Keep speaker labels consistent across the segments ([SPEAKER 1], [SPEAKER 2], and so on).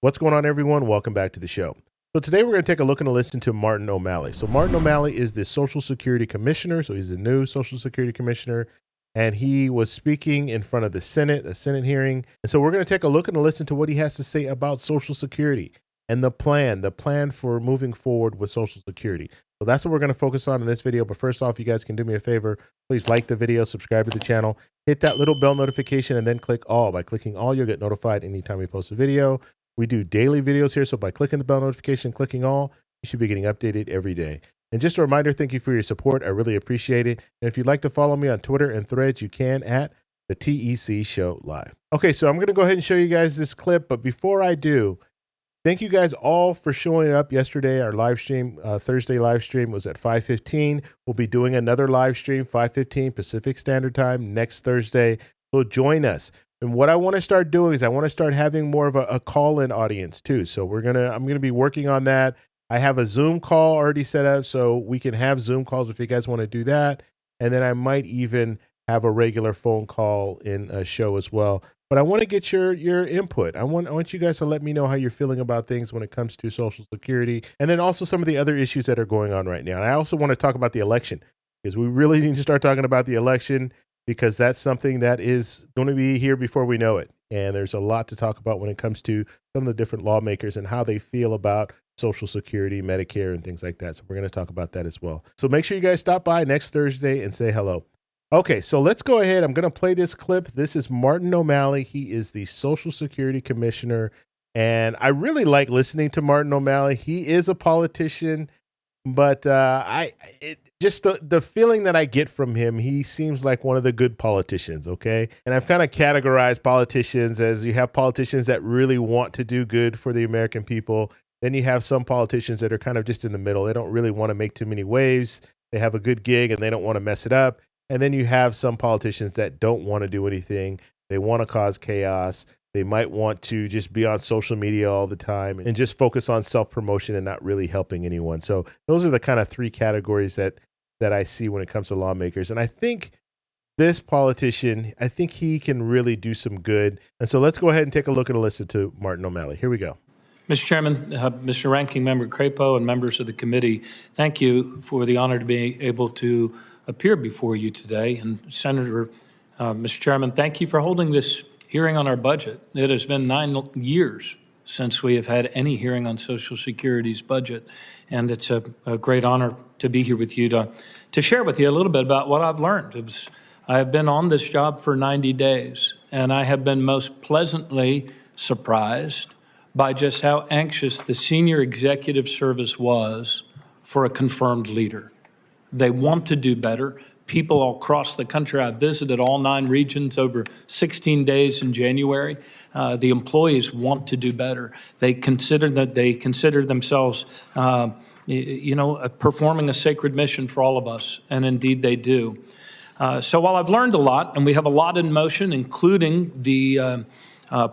[SPEAKER 1] What's going on, everyone? Welcome back to the show. So today we're going to take a look and listen to Martin O'Malley. So Martin O'Malley is the Social Security Commissioner. So he's the new Social Security Commissioner, and he was speaking in front of the Senate, a Senate hearing. And so we're going to take a look and listen to what he has to say about Social Security and the plan for moving forward with Social Security. So that's what we're going to focus on in this video. But first off, you guys can do me a favor. Please like the video, subscribe to the channel, hit that little bell notification, and then click all. By clicking all, you'll get notified anytime we post a video. We do daily videos here, so by clicking the bell notification, clicking all, you should be getting updated every day. And just a reminder, thank you for your support. I really appreciate it. And if you'd like to follow me on Twitter and Threads, you can at the TEC Show Live. Okay, so I'm going to go ahead and show you guys this clip, but before I do, thank you guys all for showing up yesterday. Our live stream, Thursday live stream was at 5:15. We'll be doing another live stream, 5:15 Pacific Standard Time next Thursday. So join us. And what I want to start doing is I want to start having more of a call-in audience too. So I'm gonna be working on that. I have a Zoom call already set up, so we can have Zoom calls if you guys want to do that. And then I might even have a regular phone call in a show as well. But I want to get your input. I want you guys to let me know how you're feeling about things when it comes to Social Security, and then also some of the other issues that are going on right now. And I also want to talk about the election, because we really need to start talking about the election, because that's something that is going to be here before we know it. And there's a lot to talk about when it comes to some of the different lawmakers and how they feel about Social Security, Medicare, and things like that. So we're going to talk about that as well. So make sure you guys stop by next Thursday and say hello. Okay, so let's go ahead. I'm going to play this clip. This is Martin O'Malley. He is the Social Security Commissioner, and I really like listening to Martin O'Malley. He is a politician, but just the feeling that I get from him, he seems like one of the good politicians, okay? And I've kind of categorized politicians as you have politicians that really want to do good for the American people. Then you have some politicians that are kind of just in the middle. They don't really want to make too many waves. They have a good gig and they don't want to mess it up. And then you have some politicians that don't want to do anything. They want to cause chaos. They might want to just be on social media all the time and just focus on self-promotion and not really helping anyone. So those are the kind of three categories that I see when it comes to lawmakers. And I think this politician, I think he can really do some good. And so let's go ahead and take a look and listen to Martin O'Malley. Here we go.
[SPEAKER 2] Mr. Chairman, Mr. Ranking Member Crapo, and members of the committee, thank you for the honor to be able to appear before you today. And Senator, Mr. Chairman, thank you for holding this hearing on our budget. It has been 9 years since we have had any hearing on Social Security's budget, and it's a great honor to be here with you to share with you a little bit about what I've learned. I have been on this job for 90 days, and I have been most pleasantly surprised by just how anxious the senior executive service was for a confirmed leader. They want to do better. People all across the country, I visited all 9 regions over 16 days in January. The employees want to do better. They consider themselves, performing a sacred mission for all of us, and indeed they do. So while I've learned a lot, and we have a lot in motion, including the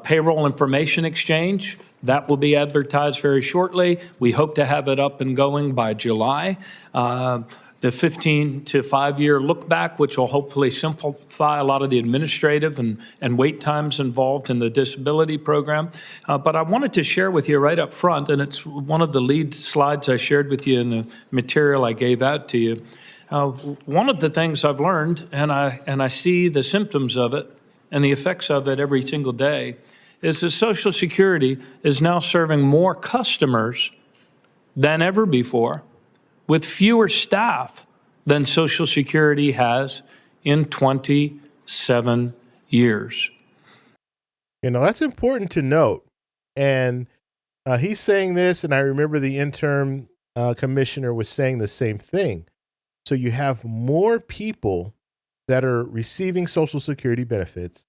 [SPEAKER 2] payroll information exchange, that will be advertised very shortly. We hope to have it up and going by July. The 15 to 5 year look back, which will hopefully simplify a lot of the administrative and wait times involved in the disability program. But I wanted to share with you right up front, and it's one of the lead slides I shared with you in the material I gave out to you. One of the things I've learned, and I see the symptoms of it and the effects of it every single day, is that Social Security is now serving more customers than ever before, with fewer staff than Social Security has in 27 years.
[SPEAKER 1] You know, that's important to note. And he's saying this, and I remember the interim commissioner was saying the same thing. So you have more people that are receiving Social Security benefits,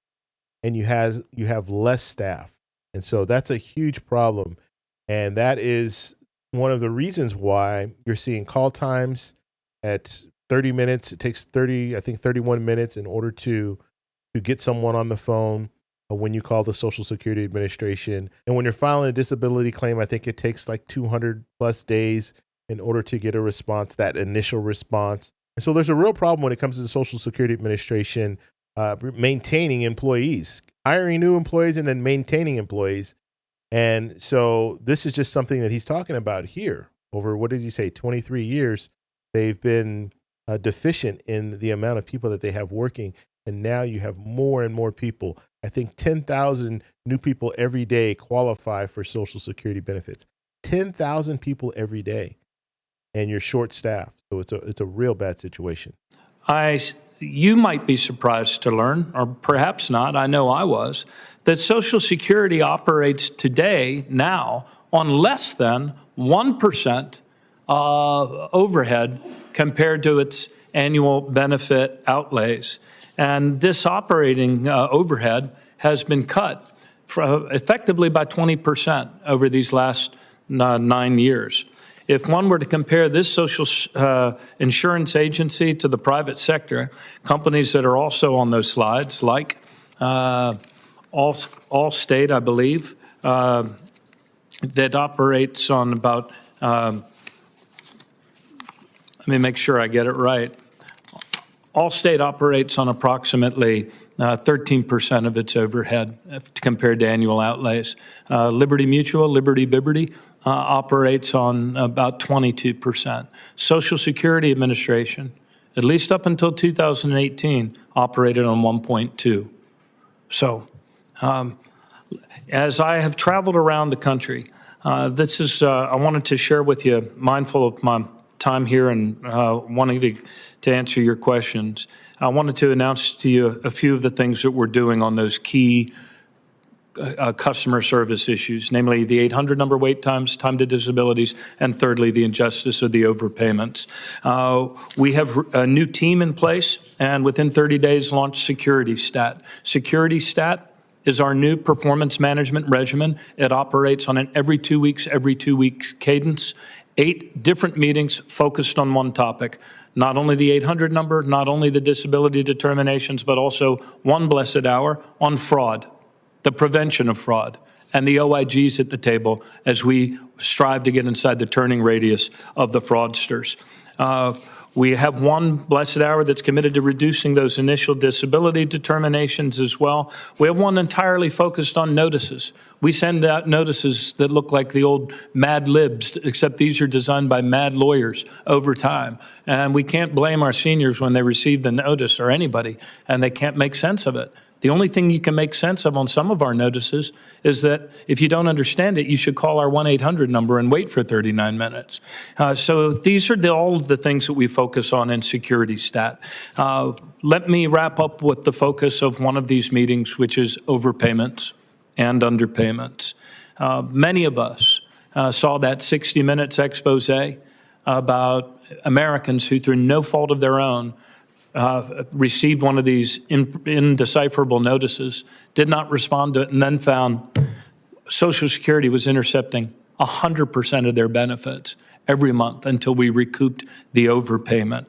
[SPEAKER 1] and you have less staff. And so that's a huge problem. And that is one of the reasons why you're seeing call times at 30 minutes. It takes 31 minutes in order to get someone on the phone when you call the Social Security Administration. And when you're filing a disability claim, I think it takes like 200 plus days in order to get a response, that initial response. And so there's a real problem when it comes to the Social Security Administration maintaining employees, hiring new employees and then maintaining employees. And so this is just something that he's talking about here. Over, what did he say, 23 years, they've been deficient in the amount of people that they have working. And now you have more and more people. I think 10,000 new people every day qualify for Social Security benefits. 10,000 people every day, and you're short-staffed. So it's a real bad situation.
[SPEAKER 2] You might be surprised to learn, or perhaps not, I know I was, that Social Security operates today, now, on less than 1% overhead compared to its annual benefit outlays. And this operating overhead has been cut effectively by 20% over these last 9 years. If one were to compare this social insurance agency to the private sector, companies that are also on those slides, like Allstate, I believe, that operates on about, let me make sure I get it right. Allstate operates on approximately 13% of its overhead compared to annual outlays. Liberty Mutual, Liberty Biberty, operates on about 22%. Social Security Administration, at least up until 2018, operated on 1.2. So, as I have traveled around the country, this is, I wanted to share with you, mindful of my time here and wanting to answer your questions. I wanted to announce to you a few of the things that we're doing on those key customer service issues, namely the 800 number wait times, time to disabilities, and thirdly, the injustice of the overpayments. We have a new team in place, and within 30 days launched Security Stat. Security Stat is our new performance management regimen. It operates on an every 2 weeks cadence. 8 different meetings focused on one topic, not only the 800 number, not only the disability determinations, but also one blessed hour on fraud, the prevention of fraud, and the OIGs at the table as we strive to get inside the turning radius of the fraudsters. We have one blessed hour that's committed to reducing those initial disability determinations as well. We have one entirely focused on notices. We send out notices that look like the old Mad Libs, except these are designed by mad lawyers over time. And we can't blame our seniors when they receive the notice, or anybody, and they can't make sense of it. The only thing you can make sense of on some of our notices is that if you don't understand it, you should call our 1-800 number and wait for 39 minutes. So these are all of the things that we focus on in Security Stat. Let me wrap up with the focus of one of these meetings, which is overpayments and underpayments. Many of us saw that 60 Minutes expose about Americans who, through no fault of their own, received one of these indecipherable notices, did not respond to it, and then found Social Security was intercepting 100% of their benefits every month until we recouped the overpayment.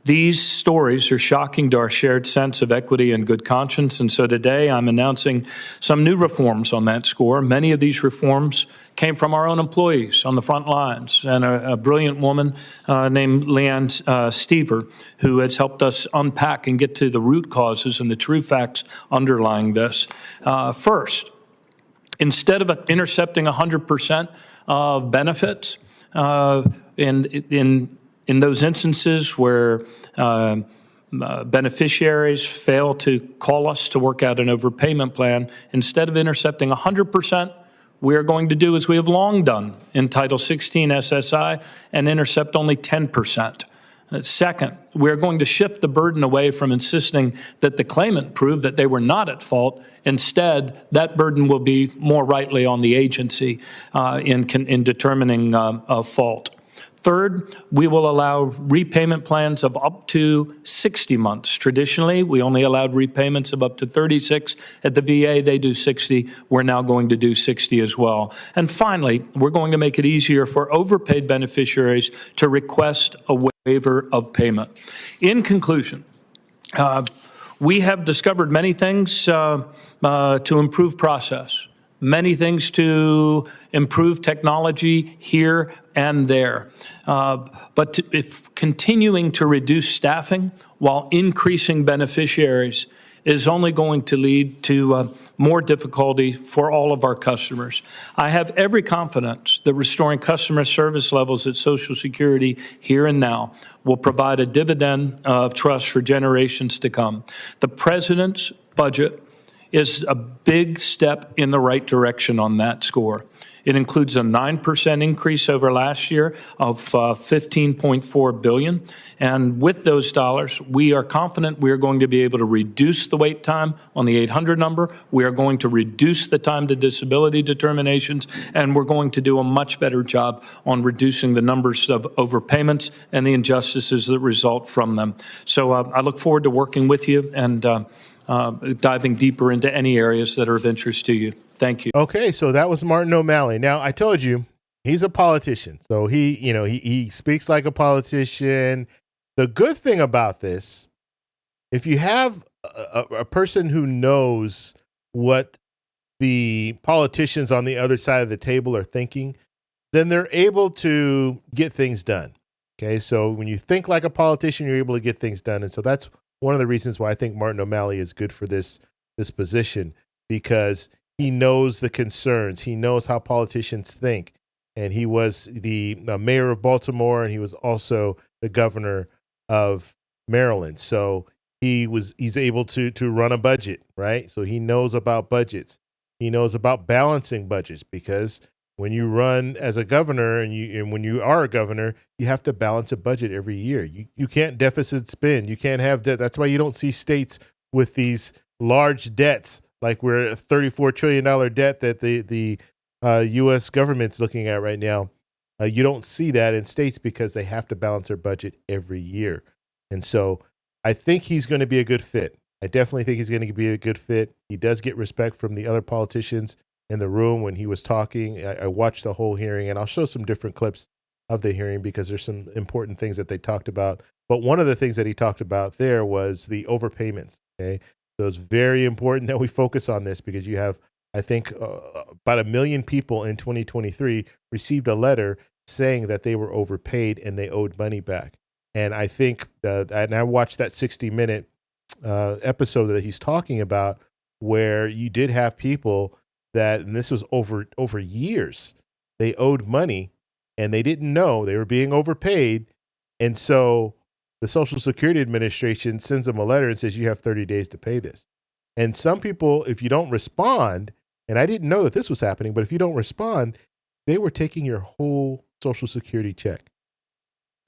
[SPEAKER 2] These stories are shocking to our shared sense of equity and good conscience, and so today I'm announcing some new reforms on that score. Many of these reforms came from our own employees on the front lines, and a brilliant woman named Leanne Stever, who has helped us unpack and get to the root causes and the true facts underlying this. First, instead of intercepting 100% of benefits in those instances where beneficiaries fail to call us to work out an overpayment plan, instead of intercepting 100%, we are going to do as we have long done in Title 16 SSI and intercept only 10%. Second, we're going to shift the burden away from insisting that the claimant prove that they were not at fault. Instead, that burden will be more rightly on the agency in determining fault. Third, we will allow repayment plans of up to 60 months. Traditionally, we only allowed repayments of up to 36. At the VA, they do 60. We're now going to do 60 as well. And finally, we're going to make it easier for overpaid beneficiaries to request a waiver of payment. In conclusion, we have discovered many things to improve process, many things to improve technology here and there. But if continuing to reduce staffing while increasing beneficiaries is only going to lead to more difficulty for all of our customers. I have every confidence that restoring customer service levels at Social Security here and now will provide a dividend of trust for generations to come. The president's budget is a big step in the right direction on that score. It includes a 9% increase over last year of $15.4 billion. And with those dollars, we are confident we are going to be able to reduce the wait time on the 800 number. We are going to reduce the time to disability determinations, and we're going to do a much better job on reducing the numbers of overpayments and the injustices that result from them. So I look forward to working with you and diving deeper into any areas that are of interest to you. Thank you.
[SPEAKER 1] Okay, so that was Martin O'Malley. Now, I told you he's a politician, so he speaks like a politician. The good thing about this, if you have a person who knows what the politicians on the other side of the table are thinking, then they're able to get things done. Okay, so when you think like a politician, you're able to get things done, and so that's one of the reasons why I think Martin O'Malley is good for this position, because he knows the concerns. He knows how politicians think. And he was the mayor of Baltimore, and he was also the governor of Maryland. So he's able to run a budget, right? So he knows about budgets. He knows about balancing budgets, because when you run as a governor and when you are a governor, you have to balance a budget every year. You can't deficit spend. You can't have debt. That's why you don't see states with these large debts, like we're a $34 trillion debt that the U.S. government's looking at right now. You don't see that in states because they have to balance their budget every year. And so I think he's going to be a good fit. I definitely think he's going to be a good fit. He does get respect from the other politicians in the room when he was talking. I watched the whole hearing, and I'll show some different clips of the hearing because there's some important things that they talked about. But one of the things that he talked about there was the overpayments, okay? So it's very important that we focus on this, because you have, I think, about 1 million people in 2023 received a letter saying that they were overpaid and they owed money back. And I think, and I watched that 60-minute episode that he's talking about, where you did have people that, and this was over years, they owed money and they didn't know they were being overpaid. And so the Social Security Administration sends them a letter and says, you have 30 days to pay this. And some people, if you don't respond, and I didn't know that this was happening, but if you don't respond, they were taking your whole Social Security check,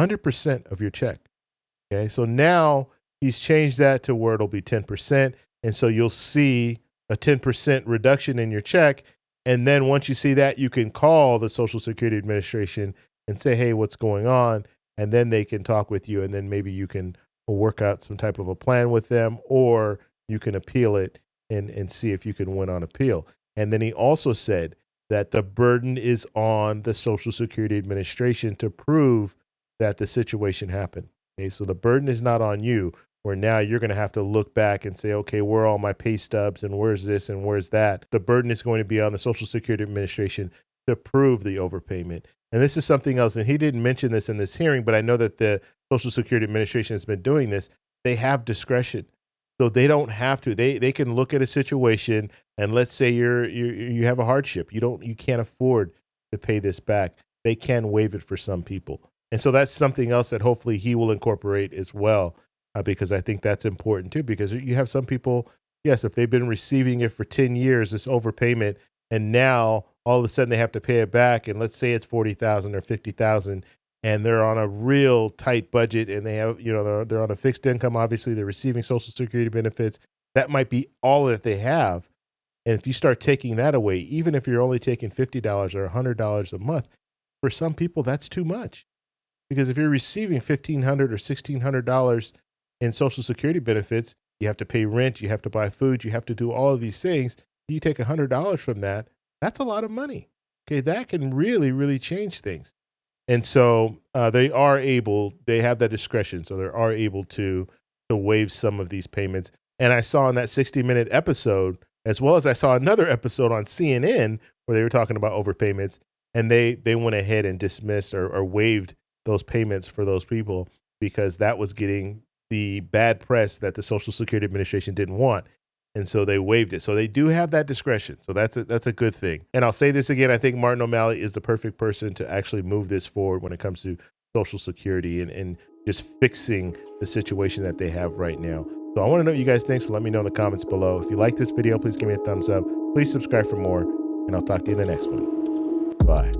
[SPEAKER 1] 100% of your check. Okay, so now he's changed that to where it'll be 10%. And so you'll see a 10% reduction in your check. And then once you see that, you can call the Social Security Administration and say, hey, what's going on? And then they can talk with you, and then maybe you can work out some type of a plan with them, or you can appeal it and see if you can win on appeal. And then he also said that the burden is on the Social Security Administration to prove that the situation happened. Okay, so the burden is not on you, where now you're going to have to look back and say, okay, where are all my pay stubs and where's this and where's that? The burden is going to be on the Social Security Administration to prove the overpayment. And this is something else, and he didn't mention this in this hearing, but I know that the Social Security Administration has been doing this. They have discretion. So they don't have to. They can look at a situation, and let's say you have a hardship. You can't afford to pay this back. They can waive it for some people. And so that's something else that hopefully he will incorporate as well, because I think that's important too, because you have some people, yes, if they've been receiving it for 10 years, this overpayment, and now all of a sudden they have to pay it back, and let's say it's $40,000 or $50,000, and they're on a real tight budget, and they have, they're on a fixed income. Obviously, they're receiving Social Security benefits. That might be all that they have. And if you start taking that away, even if you're only taking $50 or $100 a month, for some people that's too much, because if you're receiving $1,500 or $1,600 in Social Security benefits, you have to pay rent, you have to buy food, you have to do all of these things. You take $100 from that, that's a lot of money. Okay, that can really, really change things. And so they have that discretion. So they are able to waive some of these payments. And I saw in that 60-minute episode, as well as I saw another episode on CNN where they were talking about overpayments, and they went ahead and dismissed or waived those payments for those people, because that was getting the bad press that the Social Security Administration didn't want. And so they waived it. So they do have that discretion. So that's a good thing. And I'll say this again, I think Martin O'Malley is the perfect person to actually move this forward when it comes to Social Security and just fixing the situation that they have right now. So I want to know what you guys think, so let me know in the comments below. If you like this video, please give me a thumbs up. Please subscribe for more, and I'll talk to you in the next one. Bye.